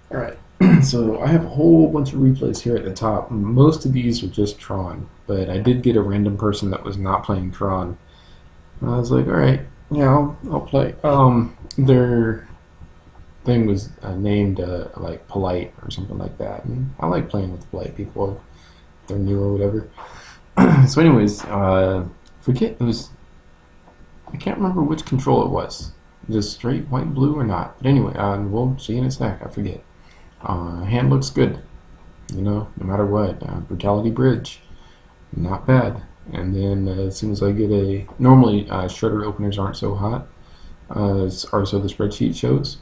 Alright, so I have a whole bunch of replays here at the top. Most of these are just Tron, but I did get a random person that was not playing Tron. And I was like, alright, yeah, I'll play. Their thing was named like Polite or something like that. And I like playing with polite people if they're new or whatever. So anyways, forget it was, I can't remember which control it was. Just straight white, blue, or not. But anyway, we'll see in a sec, I forget. Hand looks good, no matter what. Brutality Bridge, not bad. And then as soon as I get normally shredder openers aren't so hot, or so the spreadsheet shows.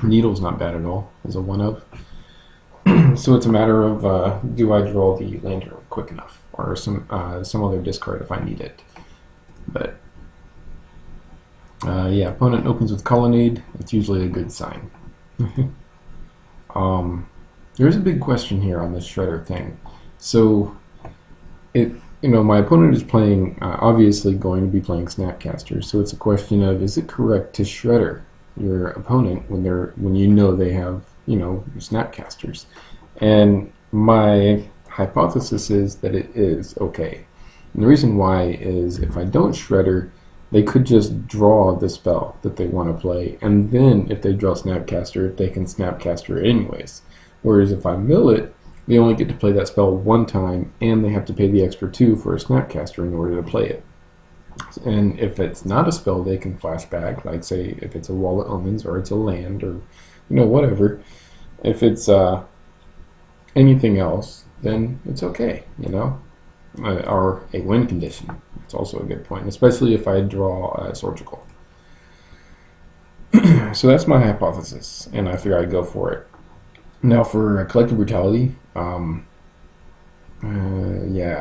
Needle's not bad at all, as a one of. So it's a matter of do I draw the lantern quick enough, or some other discard if I need it. But yeah, opponent opens with Colonnade. It's usually a good sign. There's a big question here on this shredder thing. So my opponent is playing, obviously going to be playing Snapcaster. So it's a question of, is it correct to shredder your opponent when you know they have Snapcasters? And my hypothesis is that it is okay. And the reason why is if I don't shredder, they could just draw the spell that they want to play, and then if they draw Snapcaster, they can Snapcaster it anyways. Whereas if I mill it, they only get to play that spell one time, and they have to pay the extra 2 for a Snapcaster in order to play it. And if it's not a spell, they can flashback, like say if it's a Wall of Omens, or it's a land, or whatever. If it's anything else, then it's okay, or a win condition. It's also a good point, especially if I draw a Surgical. So that's my hypothesis, and I figure I'd go for it. Now for Collective Brutality, yeah,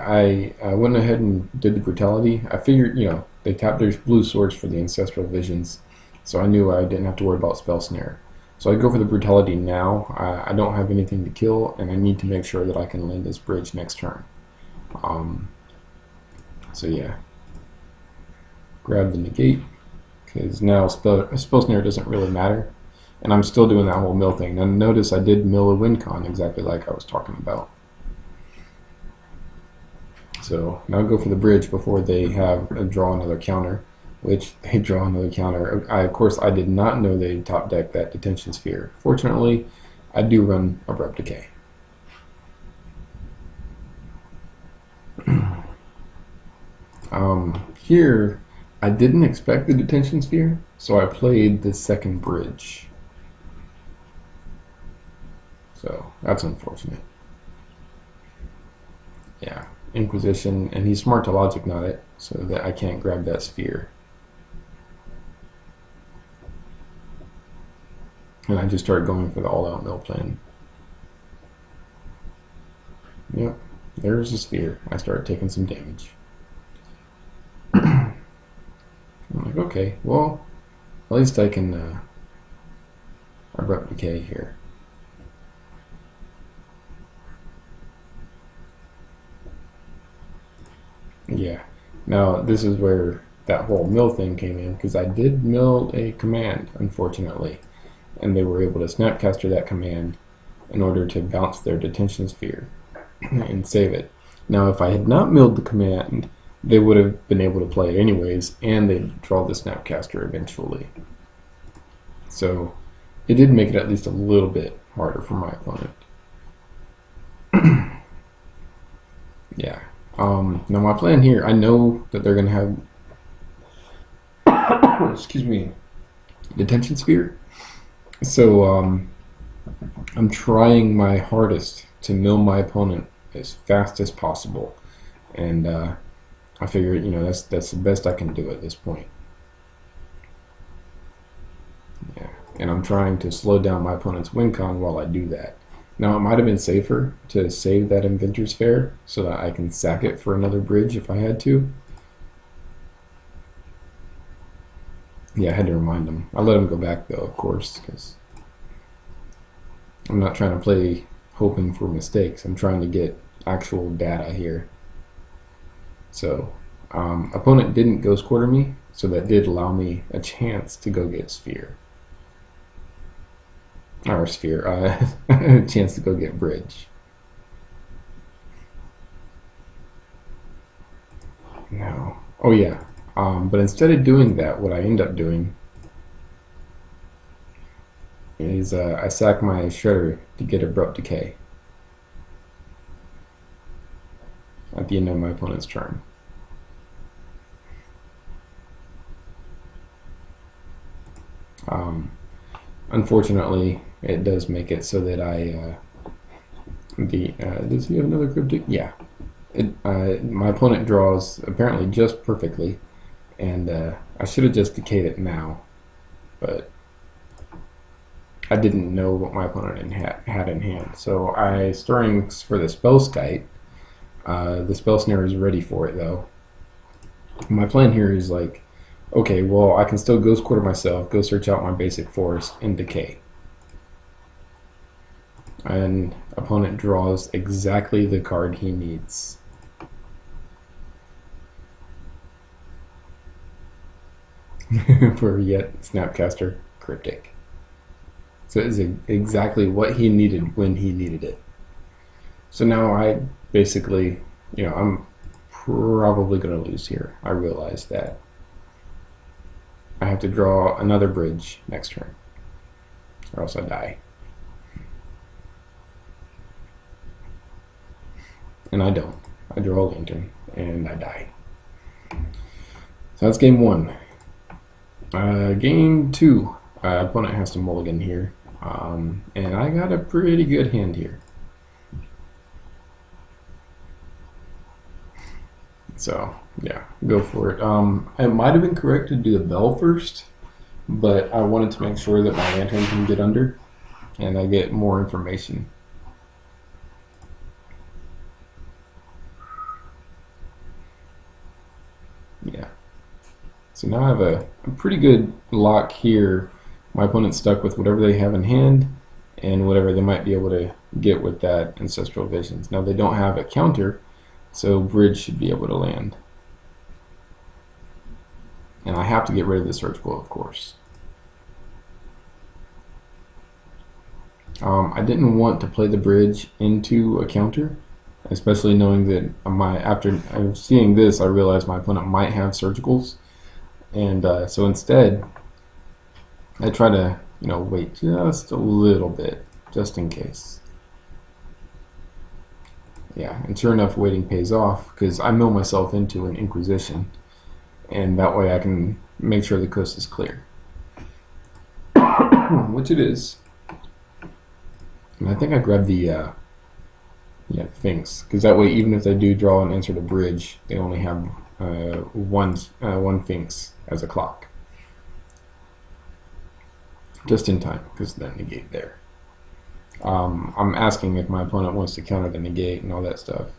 I went ahead and did the Brutality. I figured, they tapped their blue swords for the Ancestral Visions, so I knew I didn't have to worry about Spell Snare. So I go for the Brutality now. I don't have anything to kill, and I need to make sure that I can land this bridge next turn. So yeah, grab the negate, because now spell snare doesn't really matter, and I'm still doing that whole mill thing. Now notice I did mill a win con exactly like I was talking about. So now go for the bridge before they draw another counter, which they draw another counter. Of course, I did not know they top decked that Detention Sphere. Fortunately, I do run Abrupt Decay. Here, I didn't expect the Detention Sphere, so I played the second bridge. So that's unfortunate. Yeah, Inquisition, and he's smart to logic not it, so that I can't grab that sphere. And I just started going for the all-out mill plan. Yep, there's the sphere. I started taking some damage. I'm like, okay, well, at least I can Abrupt Decay here. Yeah, now this is where that whole mill thing came in, because I did mill a command, unfortunately, and they were able to Snapcaster that command in order to bounce their Detention Sphere and save it. Now, if I had not milled the command, they would have been able to play it anyways, and they'd draw the Snapcaster eventually. So it did make it at least a little bit harder for my opponent. Yeah. Now my plan here, I know that they're going to have excuse me, Detention Sphere. So I'm trying my hardest to mill my opponent as fast as possible, and I figure that's the best I can do at this point. Yeah, and I'm trying to slow down my opponent's win con while I do that. Now it might have been safer to save that Inventor's Fair so that I can sack it for another bridge if I had to. Yeah, I had to remind him. I let him go back though, of course, because I'm not trying to play hoping for mistakes. I'm trying to get actual data here. So opponent didn't Ghost Quarter me, so that did allow me a chance to go get Sphere. or sphere, a chance to go get bridge. No. Oh yeah. But instead of doing that, what I end up doing is I sack my shredder to get abrupt decay at the end of my opponent's turn. Unfortunately, it does make it so that does he have another cryptic? Yeah. My opponent draws apparently just perfectly, and I should have just decayed it now, but I didn't know what my opponent had in hand. So I storing for the spell skite. The spell snare is ready for it though. My plan here is like, okay, well I can still ghost quarter myself, go search out my basic forest, and decay. And opponent draws exactly the card he needs. For yet Snapcaster Cryptic. So it is exactly what he needed when he needed it. So now I basically, I'm probably going to lose here. I realize that. I have to draw another bridge next turn, or else I die. And I don't. I draw a lantern, and I die. So that's game one. Game two, opponent has to mulligan here, and I got a pretty good hand here. So yeah, go for it. It might have been correct to do the bell first, but I wanted to make sure that my lantern can get under, and I get more information. Yeah. So now I have a pretty good lock here. My opponent's stuck with whatever they have in hand and whatever they might be able to get with that Ancestral Visions. Now they don't have a counter, so bridge should be able to land. And I have to get rid of the Surgical, of course. I didn't want to play the bridge into a counter, especially knowing that after seeing this, I realized my opponent might have Surgicals. And so instead, I try to wait just a little bit, just in case. Yeah, and sure enough, waiting pays off because I mill myself into an Inquisition, and that way I can make sure the coast is clear, which it is. And I think I grabbed the Sphinx, because that way, even if they do draw and answer the bridge, they only have one Sphinx as a clock. Just in time, because of that negate there. I'm asking if my opponent wants to counter the negate and all that stuff,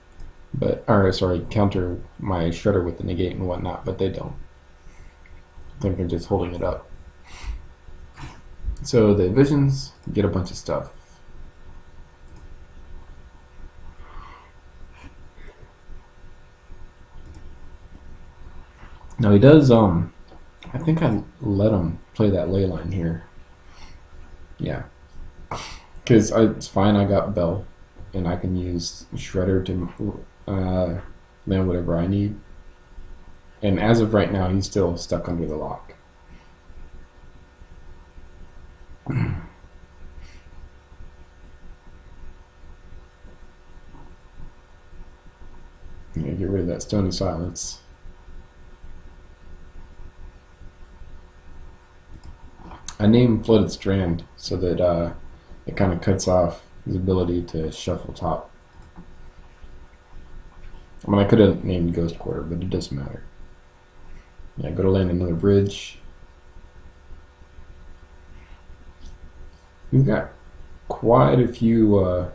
counter my shredder with the negate and whatnot, but they don't. I think they're just holding it up. So the visions get a bunch of stuff. Now he does, I think I let him play that ley line here. Yeah. Because it's fine, I got Bell, and I can use Shredder to land whatever I need. And as of right now, he's still stuck under the lock. Yeah, get rid of that Stony Silence. I named Flooded Strand so that it kind of cuts off his ability to shuffle top. I mean, I could have named Ghost Quarter, but it doesn't matter. Yeah, go to land another bridge. We've got quite a few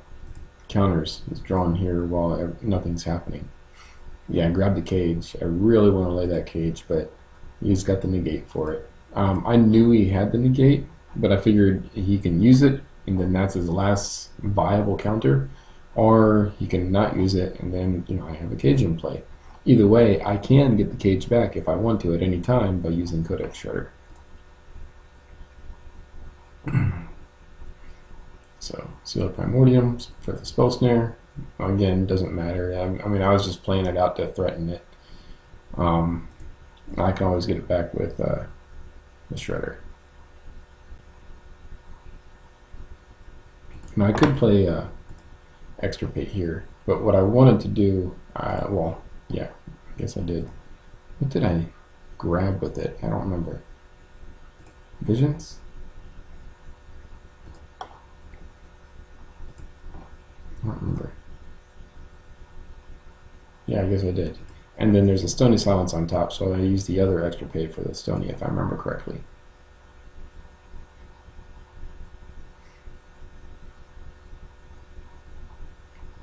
counters drawn here while nothing's happening. Yeah, grab the cage. I really want to lay that cage, but he's got the negate for it. I knew he had the negate, but I figured he can use it, and then that's his last viable counter, or he can not use it, and then I have a cage in play. Either way, I can get the cage back if I want to at any time by using Codex Shredder. So Seal of Primordium for the spell snare. Again, doesn't matter. I mean, I was just playing it out to threaten it. I can always get it back with the Shredder. Now I could play Extirpate here, but what I wanted to do, well, yeah, I guess I did. What did I grab with it? I don't remember. Visions? I don't remember. Yeah, I guess I did. And then there's a Stony Silence on top, so I used the other Extirpate for the Stony, if I remember correctly.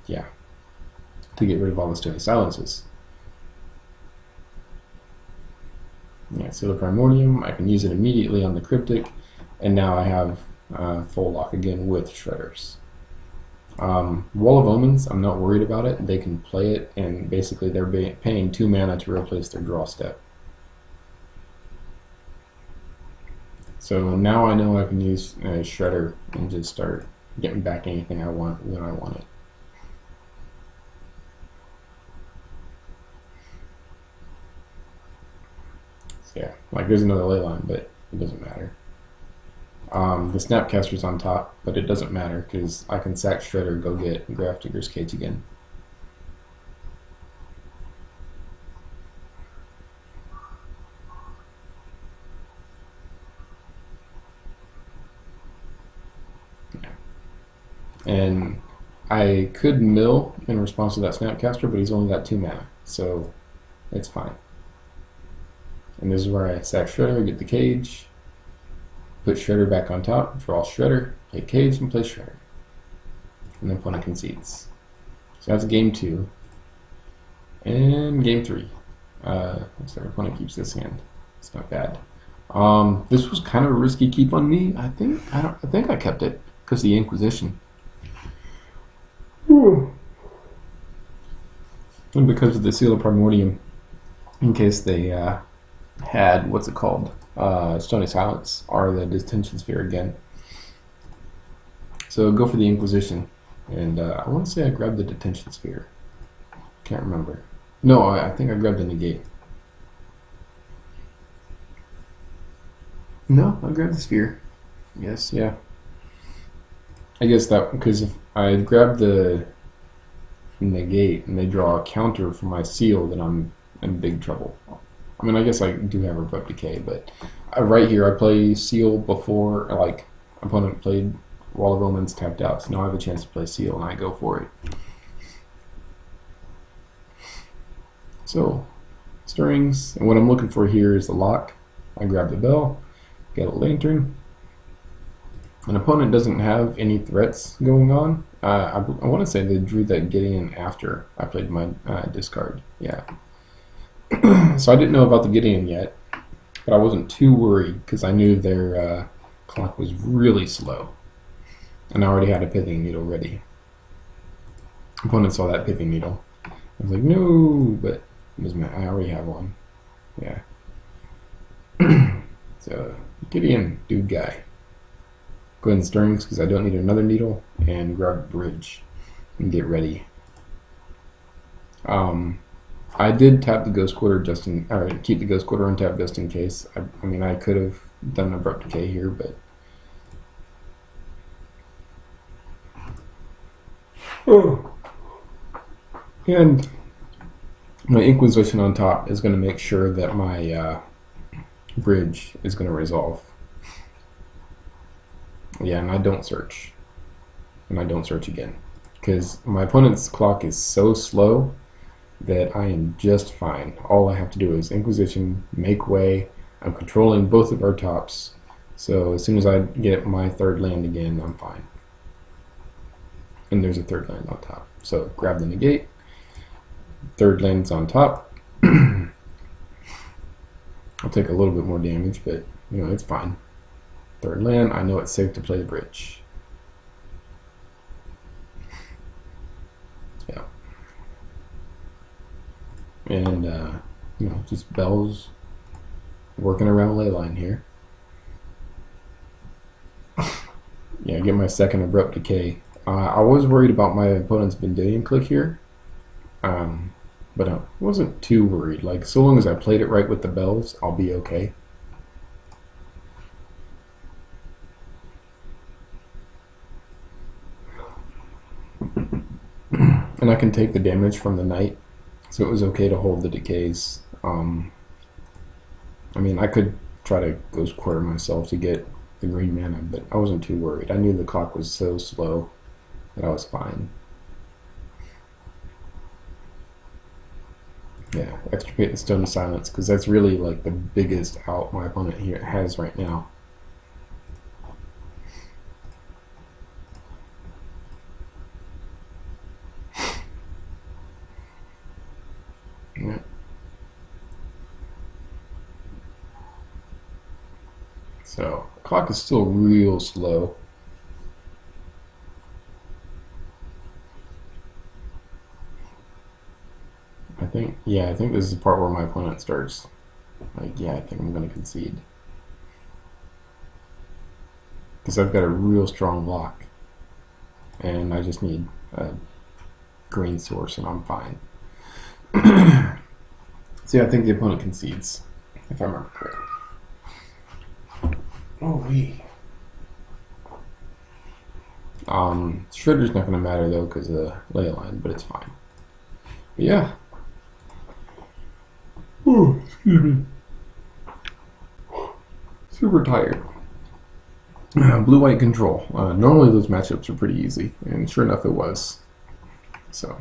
Yeah, to get rid of all the Stony Silences. Yeah, Seal of Primordium, I can use it immediately on the Cryptic, and now I have full lock again with Shredders. Wall of Omens, I'm not worried about it. They can play it, and basically they're paying 2 mana to replace their draw step. So now I know I can use Shredder and just start getting back anything I want when I want it. So yeah, like there's another ley line, but it doesn't matter. The Snapcaster's on top, but it doesn't matter because I can sack Shredder, go get Grafdigger's Cage again. Yeah. And I could mill in response to that Snapcaster, but he's only got 2 mana, so it's fine. And this is where I sack Shredder, get the Cage, put Shredder back on top, draw Shredder, play Cage, and play Shredder. And the opponent concedes. So that's game 2. And game 3. Looks like our opponent keeps this hand. It's not bad. This was kind of a risky keep on me. I think I kept it because of the Inquisition. And because of the Seal of Primordium, in case they had, what's it called? Stony Silence, or the Detention Sphere again. So go for the Inquisition. And I want to say I grabbed the Detention Sphere. Can't remember. No, I think I grabbed the Negate. No, I grabbed the Sphere. Yes, yeah. I guess that, because if I grab the Negate and they draw a counter for my Seal, then I'm in big trouble. I mean, I guess I do have Abrupt Decay, but right here I play Seal before, like, opponent played Wall of Omens, tapped out, so now I have a chance to play Seal, and I go for it. So, Stirrings, and what I'm looking for here is the lock. I grab the bell, get a Lantern. An opponent doesn't have any threats going on. I want to say they drew that Gideon after I played my discard. Yeah. So I didn't know about the Gideon yet, but I wasn't too worried because I knew their clock was really slow. And I already had a Pithing Needle ready. Opponent saw that Pithing Needle. I was like, no, but it doesn't matter. I already have one. Yeah. So, Gideon, dude guy. Go ahead and Stirrings because I don't need another needle, and grab Bridge and get ready. I did tap the Ghost Quarter just in, or keep the Ghost Quarter untapped just in case. I mean, I could have done an Abrupt Decay here, but and my Inquisition on top is going to make sure that my Bridge is going to resolve. Yeah, and I don't search. And I don't search again. Because my opponent's clock is so slow that I am just fine. All I have to do is Inquisition, make way. I'm controlling both of our tops. So as soon as I get my third land again, I'm fine. And there's a third land on top. So grab the Negate. Third land's on top. I'll take a little bit more damage, but you know, it's fine. Third land, I know it's safe to play the Bridge. Yeah. And, you know, just bells working around ley line here. Yeah, Yeah, get my second abrupt decay. I was worried about my opponent's Vendilion Click here, but I wasn't too worried. Like, so long as I played it right with the bells, I'll be okay. And I can take the damage from the knight, so it was okay to hold the decays. I mean, I could try to Ghost Quarter myself to get the green mana, but I wasn't too worried. I knew the clock was so slow that I was fine. Yeah, extirpate the Stone of Silence, because that's really like the biggest out my opponent here has right now. Yeah. So, the clock is still real slow. I think this is the part where my opponent starts. Like, yeah, I think I'm going to concede. Because I've got a real strong block. And I just need a green source and I'm fine. So yeah, I think the opponent concedes, if I remember correctly. Oh, wee. Shredder's not going to matter though because of the ley line, but it's fine. But yeah. Oh, excuse me. Super tired. Blue-white control. Normally those matchups are pretty easy, and sure enough it was. So.